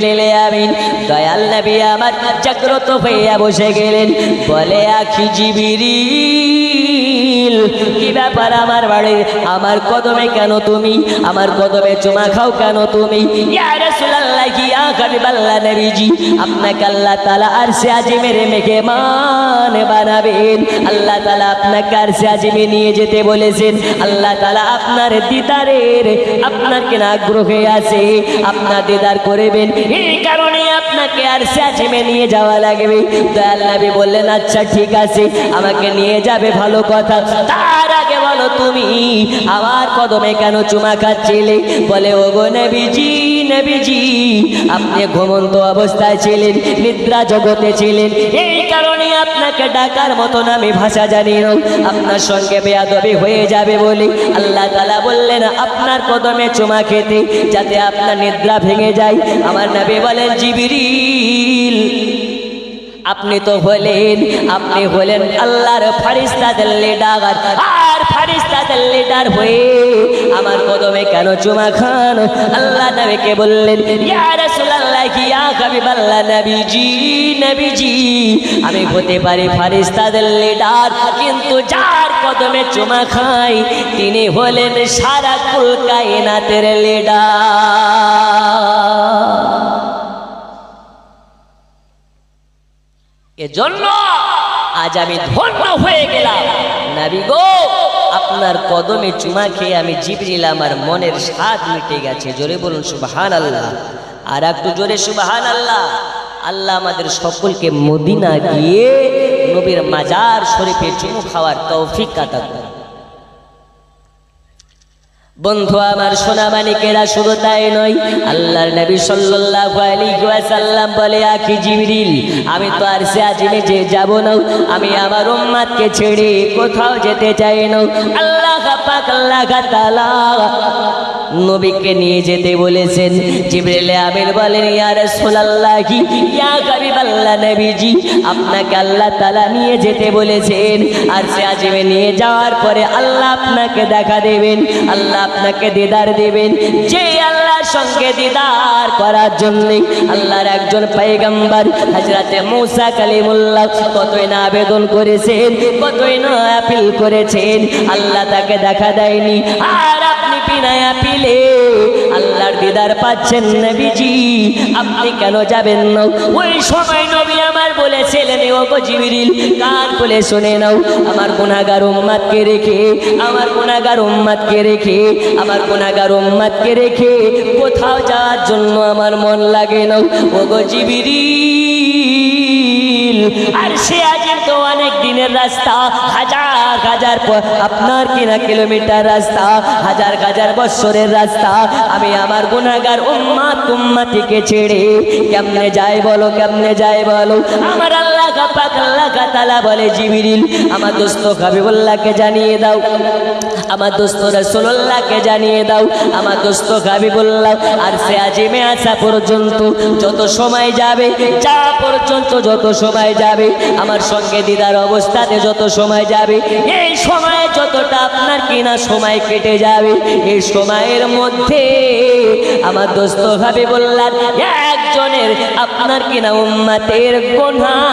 আমিন। দয়াল নবী আমার জাগ্রত হইয়া বসে গেলেন, বলে আখি জিবরিল, কি ব্যাপার আমার বাড়ি, আমার কদমে কেন তুমি, আমার কদমে চুমা খাও কেন তুমি? ইয়া রাসূলুল্লাহ, ইয়া হাবিবাল্লাহ নবীজি, আপনাকে আল্লাহ তাআলা আরশে আজিমের মেহমান বানাবেন। আল্লাহ তাআলা আপনাকে আরশে আজিমে নিয়ে যেতে বলেছেন। আল্লাহ তাআলা আপনার দিদারের আপনার কেন আগ্রহে আছে, আপনার দিদার করবেন, এই কারণে আপনাকে আরশে আজিমে নিয়ে যাওয়া লাগবে। দয়াল নবী বললেন, আচ্ছা ঠিক আছে, আমাকে নিয়ে যাবে, ভালো কথা। তার আগে বলো, তুমি আমার কদমে কেন চুমা খাচ্ছিলে? বলে, ওগো নবীজি, নবীজি আপনি ঘুমন্ত অবস্থায় ছিলেন, নিদ্রা জগতে ছিলেন, এই কারণে আপনাকে ডাকার মতন আমি ভাষা জানি না, আপনার সঙ্গে বেয়াদবি হয়ে যাবে বলে আল্লাহ তাআলা বললেন আপনার কদমে চুমা খেতে, যাতে আপনার নিদ্রা ভেঙে যায়। আমার নবী বলেন, জিবরিল আপনি তো আপনি হলেন আল্লাহর ফেরেশতাদের লিডার, আর ফেরেশতাদের লিডার হয়ে আমার কদমে কেন চুমা খান? আল্লাহ নবীকে বললেন, ইয়া রাসূলুল্লাহ, ইয়া হাবিবাল্লাহ নবীজি, নবীজি আমি হতে পারি ফেরেশতাদের লিডার, কিন্তু যার কদমে চুমা খাই তিনি হলেন সারা কুল কায়নাতের লিডার। এজন্য আজ আমি ধন্য হয়ে গেলাম। নবী গো, আপনার কদমে চুমা খেয়ে আমি জিবরিল আমার মনের স্বাদ মিটে গেছে। জোরে বলুন সুবহানাল্লাহ, আর একটু জোরে সুবহানাল্লাহ। আল্লাহ আমাদের সকলকে মদিনা গিয়ে নবীর মাজার শরীফে চুমু খাওয়ার তৌফিক আতা করুন। বন্ধু আমার, সোনা মানিকেরা, শুধু তাই নয়, আল্লাহর নবী সাল্লাল্লাহু আলাইহি ওয়াসাল্লাম বলে, আখি জিবরিল আমি তো আরশে আজিমে যে যাব না, আমি আমার উম্মতকে ছেড়ে কোথাও যেতে চাই না। আল্লাহ পাক আল্লাহ তাআলা নবীকে নিয়ে যেতে বলেছেন। জিবরিল আমিন বলেন, ইয়া রাসূলুল্লাহ, ইয়া হাবিবাল্লাহ নবীজি আপনাকে আল্লাহ তাআলা নিয়ে যেতে বলেছেন। আরশে আজিমে নিয়ে যাওয়ার পরে আল্লাহ আপনাকে দেখা দেবেন, আল্লাহ আপনাকে দিদার দেবেন। যে আল্লাহর সঙ্গে দিদার করার জন্য আল্লাহর একজন পয়গম্বর হযরতে মুসা কালিমুল্লাহ কতই না আবেদন করেছেন, কতই না আপিল করেছেন, আল্লাহ তাকে দেখা দেয়নি। আর আপনি বিনা আপিলে আল্লাহর দিদার পাচ্ছেন। নবীজি আপনি কেন যাবেন না? ওই সময় নবী আমার বলেছিলেন, ওগো জিবরিল কান খুলে শুনে নাও, আমার গুনাহগার উম্মতকে রেখে, আমার গুনাহগার উম্মতকে রেখে, আমার গুনাহগার উম্মতকে রেখে কোথাও যাওয়ার জন্য আমার মন লাগে না। ওগো জিবরিল, আরশে আজিম তো অনেক দিনের রাস্তা, হাজার হাজার আপনার কিনা কিলোমিটার রাস্তা, হাজার হাজার বছরের রাস্তা, আমি আমার গুনাহগার উম্মতিকে ছেড়ে কেমনে যাই বলো, কেমনে যাই বলো? আমার আল্লাহ পাক আল্লাহ তাআলা বলে, জিবরিল আমার দোস্ত হাবিবুল্লাহকে জানিয়ে দাও, আমার দোস্ত রাসূলুল্লাহকে জানিয়ে দাও, আমার দোস্ত হাবিবুল্লাহ আরশে আজিমে আসা পর্যন্ত যত সময় যাবে, যা পর্যন্ত যত সময় যাবে, আমার সঙ্গে দিদার অবস্থাতে যত সময় যাবে, এই সময়ে যতটা আপনার কিনা সময় কেটে যাবে, এই সময়ের মধ্যে আমার দোস্ত হাবিবুল্লাহ একজনের আপনার কিনা উম্মতের গুনাহ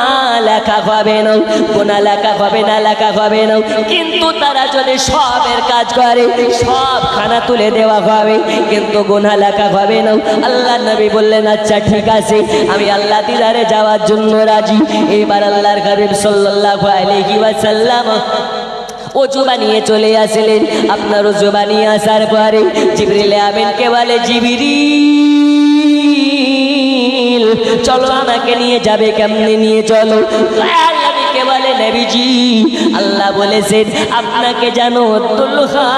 লেখা হবে না, গুনাহ লেখা হবে না, লেখা হবে না। কিন্তু তারা যদি সবের কাজ করে, সব খানা তুলে দেওয়া হবে, কিন্তু গুনাহ লেখা হবে না। আল্লাহ নবী বললেন, আচ্ছা ঠিক আছে, আমি আল্লাহ দিদারে যাওয়ার জন্য রাজি। এবার আল্লাহর হাবিব সাল্লাল্লাহু আলাইহি ওয়াসাল্লাম ওযু বানিয়ে চলে আসলেন। আপনার ওযু বানিয়ে আসার পরে জিবরিল আমিনকে বলে, জিবরিল চলো আমাকে নিয়ে যাবে, কেমনে নিয়ে চলো? নবীকে বলে, নবীজি আল্লাহ বলেছেন আপনাকে যেন দুলহা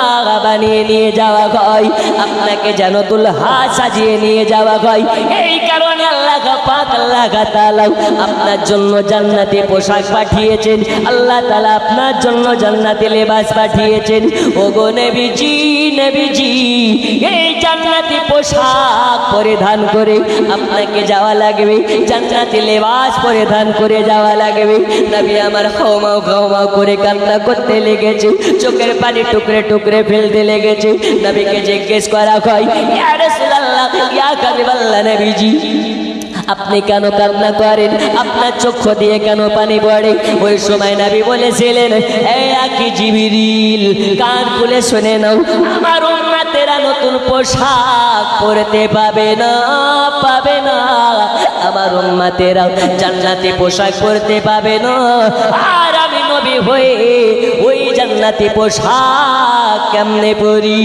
বানিয়ে নিয়ে যাওয়া হয়, আপনাকে যেন দুলহা সাজিয়ে নিয়ে যাওয়া হয়। এই কারণে আল্লাহ পাক আল্লাহ তাআলা আপনার জন্য জান্নাতি পোশাক পাঠিয়েছেন, আল্লাহ তাআলা আপনার জন্য জান্নাতি লেবাস পাঠিয়েছেন। ওগো নবীজি, নবীজি এই জান্নাতি পোশাক পরিধান করে আপনাকে যাওয়া লাগবে, জান্নাতি লেবাস পরিধান করে যাওয়া লাগবে। নবী আমার হাওমাও হাওমাও করে কান্না করতে লেগেছে, চোখের পানি টুকরে টুকরে ফেলতে লেগেছে। নবীকে জিজ্ঞেস করা হয়, ইয়া রাসূলুল্লাহ, ইয়া হাবিবাল্লাহ নবীজি আপনি কেন কান্না করেন? আপনার চক্ষু দিয়ে কেন পানি পড়ে? ওই সময় নবী বলেছিলেন, এই আকি জিবরিল, কান খুলে শুনে নাও, আমার উম্মতেরা নতুন পোশাক পরতে পাবে না, পাবে না। আমার উম্মতেরা জান্নাতি পোশাক পরতে পাবে না। আর আমি নবী হয়ে ওই জান্নাতি পোশাক কেমনে পরি?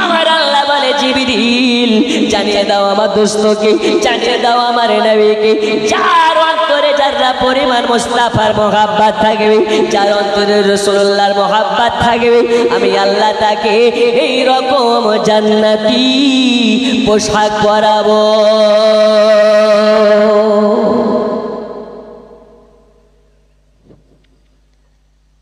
আমার আল্লাহ বলে, জিবরিল জানিয়ে দাও আমার দোস্তকে, জানিয়ে দাও আমার নবীকে, যার অন্তরে যারা পরিমাণ মুস্তাফার মোহাব্বত থাকবে, যার অন্তরে রাসূলুল্লাহর মোহাব্বত থাকবে, আমি আল্লাহ তাকে এই রকম জান্নাতি পোশাক পরাবো।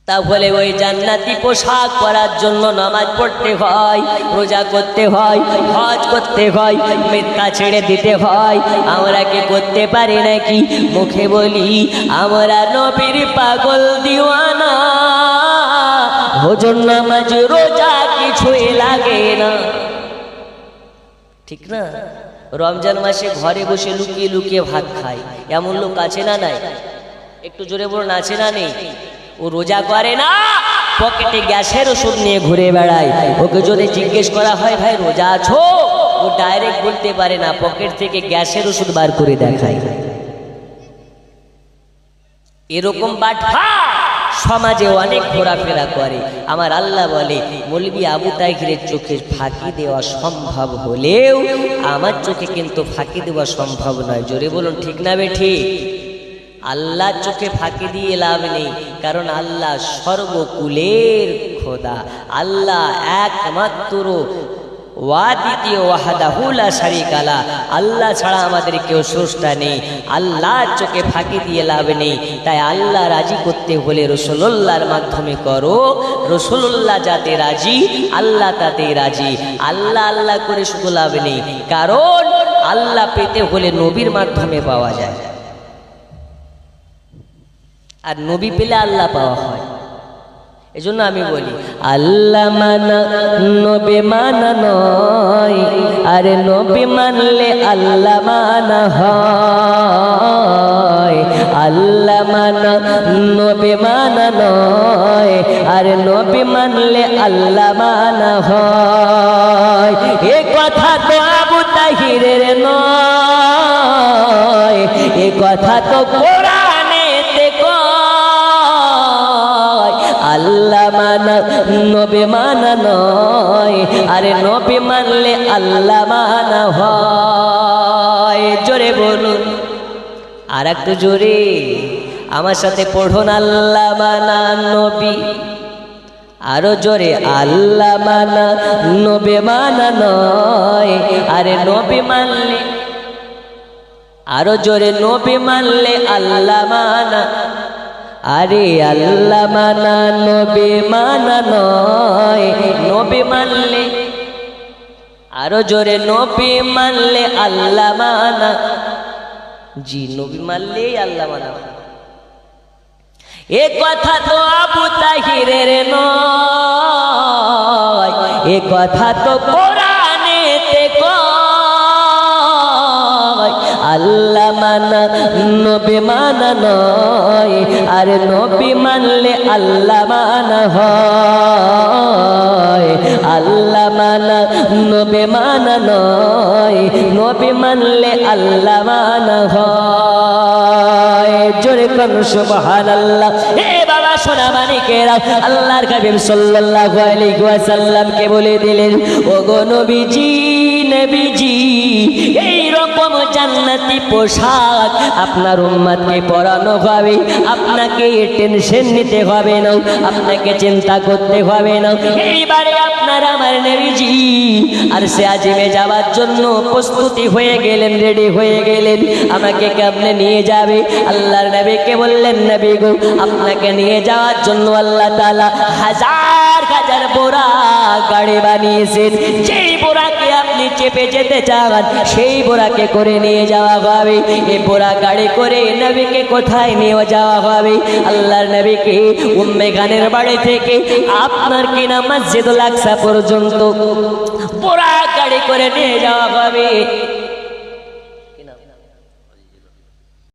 তাহলে ওই জান্নাতি পোশাক পরার জন্য নামাজ পড়তে হয়, রোজা করতে হয়, হজ করতে হয়, মিথ্যা ছেড়ে দিতে হয়। আমরা কি করতে পারি নাকি? মুখে বলি আমরা নবীর পাগল দিওয়ানা, হুজুর নামাজ রোজা কিছুই লাগে না, ঠিক না? রমজান মাসে ঘরে বসে লুকিয়ে লুকিয়ে ভাত খায়, এমন লোক আছে না নাই? একটু জোরে বলুন, আছে না নেই? ও রোজা করে না, পকেটে গ্যাসের ওষুধ নিয়ে ঘুরে বেড়ায়। ওকে যদি জিজ্ঞেস করা হয়, ভাই রোজা আছো, ও ডাইরেক্ট বলতে পারে না, পকেট থেকে গ্যাসের ওষুধ বার করে দেখায়। এরকম বাটপা সমাজে অনেক ঘোরাফেরা করে। আমার আল্লাহ বলে, মৌলভী আবু তাহেরের চোখে ফাঁকি দেওয়া সম্ভব হলেও আমার চোখে কিন্তু ফাঁকি দেওয়া সম্ভব নয়। জোরে বলুন, ঠিক না বেঠিক? আল্লাহ চোখে ফাঁকি দিয়ে লাভ নেই, কারণ আল্লাহ সর্বকুলের খোদা, আল্লাহ একমাত্র ওয়াদিতীয় ওয়াহদাহু লা শারীকা লা, আল্লাহ ছাড়া আমাদের কেউ স্রষ্টা নেই। আল্লাহর চোখে ফাঁকি দিয়ে লাভ নেই। তাই আল্লাহ রাজি করতে হলে রাসূলুল্লাহর মাধ্যমে করো। রাসূলুল্লাহ যাতে রাজি, আল্লাহ তাতেই রাজি। আল্লাহ আল্লাহ করে শুধু লাভ নেই, কারণ আল্লাহ পেতে হলে নবীর মাধ্যমে পাওয়া যায়, আর নবী পেলে আল্লাহ পাওয়া হয়। এজন্য আমি বলি, আল্লাহ মানা নবী মানা নয়, আরে নবী মানলে আল্লাহ মানা হয়। আল্লাহ মানা নবী মানা নয়, আরে নবী মানলে আল্লাহ মানা হয়। এ কথা তো আবু তাহিরের নয়, এ কথা তো কোরআনেতে কয়। আল্লাহ মানা নবী মানা নয়, আরে নবী মানলে আল্লাহ মানা হয়। জোরে বলুন, আর একটু জোরে আমার সাথে পড়ুন, আল্লাহ মানা নবী। আরো জোরে, আল্লাহ মানা নবী মানা নয়, আরে নবী মানলে, আরো জোরে, নবী মানলে আল্লাহ মানা, আরে আল্লাহ মানা নবী মানা নয়, নবী মানলে, আরো জোরে, নবী মানলে আল্লাহ মানা। জি, নবী মানলে আল্লাহ মানা। এ কথা তো আবু তাহিরের নয়, এ কথা তো কোরআনেতে কয়। আল্লাহ মানা নবী মানা নয়, আর নবী মানলে আল্লাহ মানা হয়। আল্লাহ মানা নবী মানা নয়, নবী মানলে আল্লাহ মানা হয়। জোরে কোন সুবহানাল্লাহ। এ বাবা সোনা মানিকেরা, আল্লাহর হাবিব সাল্লাল্লাহু আলাইহি ওয়াসাল্লামকে বলে দিলেন, ওগো নবীজি, নবীজি, এই রকম জান্নাতি পোশাক আপনার উম্মতকে পরানো হবে, আপনাকে টেনশন নিতে হবে না, আপনাকে চিন্তা করতে হবে না। এইবারে আপনার আমার নবীজি আরশে আজিমে যাওয়ার জন্য প্রস্তুতি হয়ে গেলেন, রেডি হয়ে গেলেন। আমাকে কেমনে নিয়ে যাবে? আল্লাহর নবীকে বললেন, নবী গো, আপনাকে নিয়ে যাওয়ার জন্য আল্লাহ তাআলা হাজার হাজার বোরা গাড়ি বানিয়েছেন। যেই বোরাকে আপনি চেপে যেতে চান, সেই বোরাকে করে নিয়ে যাওয়া হবে। এই বোরা গাড়ি করে নবীকে কোথায় নিয়ে যাওয়া হবে? আল্লাহর নবীকে উম্মে গানের বাড়ি থেকে আপনার কিনা মসজিদুল আকসা পর্যন্ত বোরা গাড়ি করে নিয়ে যাওয়া হবে।